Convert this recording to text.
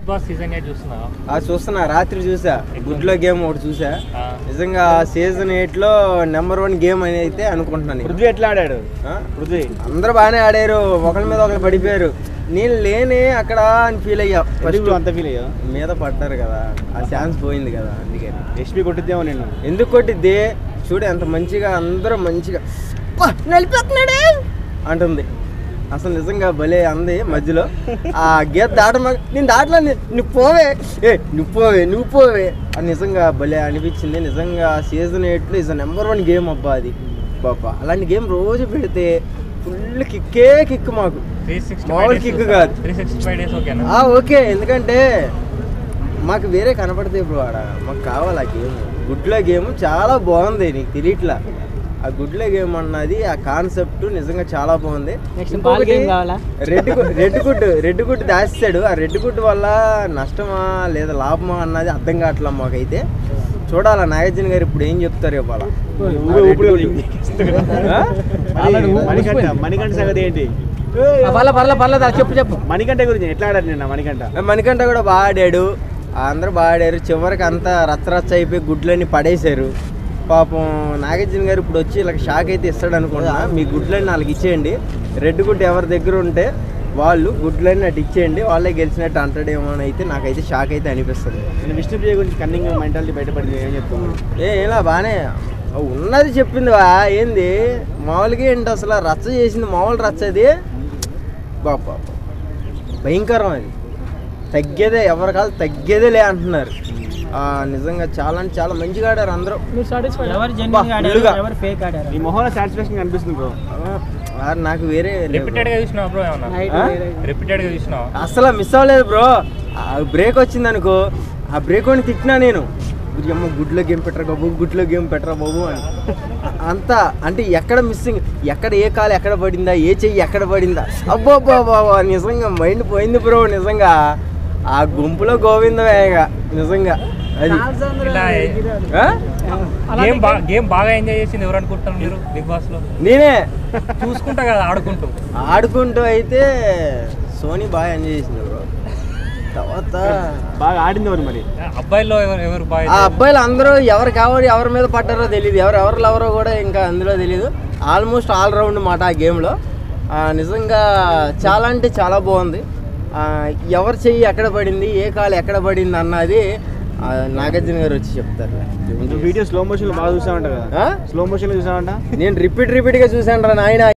Big boss season 8 చూస్తున్నావా? చూస్తున్నా, రాత్రి చూసా. గుడ్లో గేమ్ ఒకటి చూసా. నిజంగా సీజన్ 8 లో నెంబర్ 1 గేమ్ అని అయితే అనుకుంటున్నాను. పృథ్వీ ఎట్లా ఆడాడు? అందరూ బాగానే ఆడారు, ఒకరి మీద ఒకరు పడిపోయారు. నేను లేనే అక్కడ అని ఫీల్ అయ్యా. అంత ఫీల్ అయ్యా? మీద పడ్డారు కదా, ఆ ఛాన్స్ పోయింది కదా, అందుకే. ఎస్పీ కొట్టిద్దేమో నేను. ఎందుకు కొట్టిద్ది? చూడు ఎంత మంచిగా, అందరూ మంచిగా నలిపేస్తున్నాడే అంటుంది. అసలు నిజంగా భలే అంది. మధ్యలో ఆ గీత నేను దాటలో నువ్వు పోవే, నువ్వు పోవే అని నిజంగా భలే అనిపించింది. నిజంగా సీజన్ 8 ఇస్ నెంబర్ 1 గేమ్ అబ్బా అది. బాబా అలాంటి గేమ్ రోజు పెడితే ఫుల్ కిక్ మాకు, మామూలు కిక్ కాదు. 365 days ఓకే, ఎందుకంటే మాకు వేరే కనపడితే ఇప్పుడు ఆడ మాకు కావాలి ఆ గేమ్. గుడ్లో గేమ్ చాలా బాగుంది, నీకు తెలియట్లా. ఆ గుడ్లో గేమ్ అన్నది, ఆ కాన్సెప్ట్ నిజంగా చాలా బాగుంది. రెడ్ గుడ్ దాస్తాడు. ఆ రెడ్ గుడ్ వల్ల నష్టమా లేదా లాభమా అన్నది అర్థం కావట్లా మాకైతే. చూడాలా నాగార్జున గారు ఇప్పుడు ఏం చెప్తారు ఇవాళ. మణికంఠ సంగతి ఏంటి? చెప్పు. మణికంఠ గురించి ఎట్లా ఆడారు నిన్న? మణికంఠ కూడా బాగా ఆడాడు, అందరూ బాగా ఆడారు. చివరికి అంతా రచ్చ అయిపోయి గుడ్లన్నీ పడేశారు. పాపం నాగార్జున గారు ఇప్పుడు వచ్చి ఇలా షాక్ అయితే ఇస్తాడు అనుకుంటున్నా. మీ గుడ్లన్నీ వాళ్ళకి ఇచ్చేయండి, రెడ్ గుడ్ ఎవరి దగ్గర ఉంటే వాళ్ళు గుడ్లన్నీ అటు ఇచ్చేయండి, వాళ్ళే గెలిచినట్టు అంటాడేమో అని అయితే నాకైతే షాక్ అయితే అనిపిస్తుంది. నేను విష్ణుప్రియ గురించి కన్నింగ్ మెంటాలిటీ బయటపడింది, ఏం చెప్తాను? ఇలా బాగానే ఉన్నది చెప్పింది వా. ఏంది మామూలుగా ఏంటి అసలు రచ్చ చేసింది, మామూలు రచ్చ అది. బాబా భయంకరం అది. తగ్గేదే, ఎవరి కాదు తగ్గేదేలే అంటున్నారు. నిజంగా చాలా అంటే చాలా మంచిగా ఆడారు అందరూ. ఈ మొహంలో సాటిస్ఫాక్షన్ కనిపిస్తుంది బ్రో. నాకు వేరే అసలు మిస్ అవ్వలేదు బ్రో. బ్రేక్ వచ్చింది అనుకో, ఆ బ్రేక్ అని తిట్టినా నేను, అమ్మ గుడ్లో గేమ్ పెట్టరా బాబు, గుడ్లో గేమ్ పెట్టరా బాబు అని. అంతా అంటే ఎక్కడ మిస్సింగ్, ఎక్కడ ఏ కాలు ఎక్కడ పడిందా, ఏ చెయ్యి ఎక్కడ పడిందా, అబ్బో బాబా నిజంగా మైండ్ పోయింది బ్రో. నిజంగా ఆ గుంపులో గోవిందమేగా నిజంగా. అది గేమ్ బాగా ఎంజాయ్ చేసింది ఎవరు అనుకుంటారు మీరు బిగ్ బాస్ లో? నేనే చూసుకుంటా కదా, ఆడుకుంటూ అయితే సోనీ బాగా ఎంజాయ్ చేసింది బ్రో. తర్వాత బాగా ఆడింది ఎవరు మరి? అబ్బాయిలో ఎవరు బాగా? ఆ అబ్బాయిలు అందరూ ఎవరి మీద పడ్డారో తెలియదు, ఎవరు లవరో కూడా ఇంకా అందులో తెలియదు. ఆల్మోస్ట్ ఆల్ రౌండ్ మాట ఆ గేమ్లో. నిజంగా చాలా అంటే చాలా బాగుంది. ఎవరి చెయ్యి ఎక్కడ పడింది, ఏ కాలు ఎక్కడ పడింది అన్నది నాగార్జున గారు వచ్చి చెప్తారు. వీడియో స్లో మోషన్ బాగా చూసామంట కదా? స్లో మోషన్ చూసామంట. నేను రిపీట్గా చూసాను రా నాయన.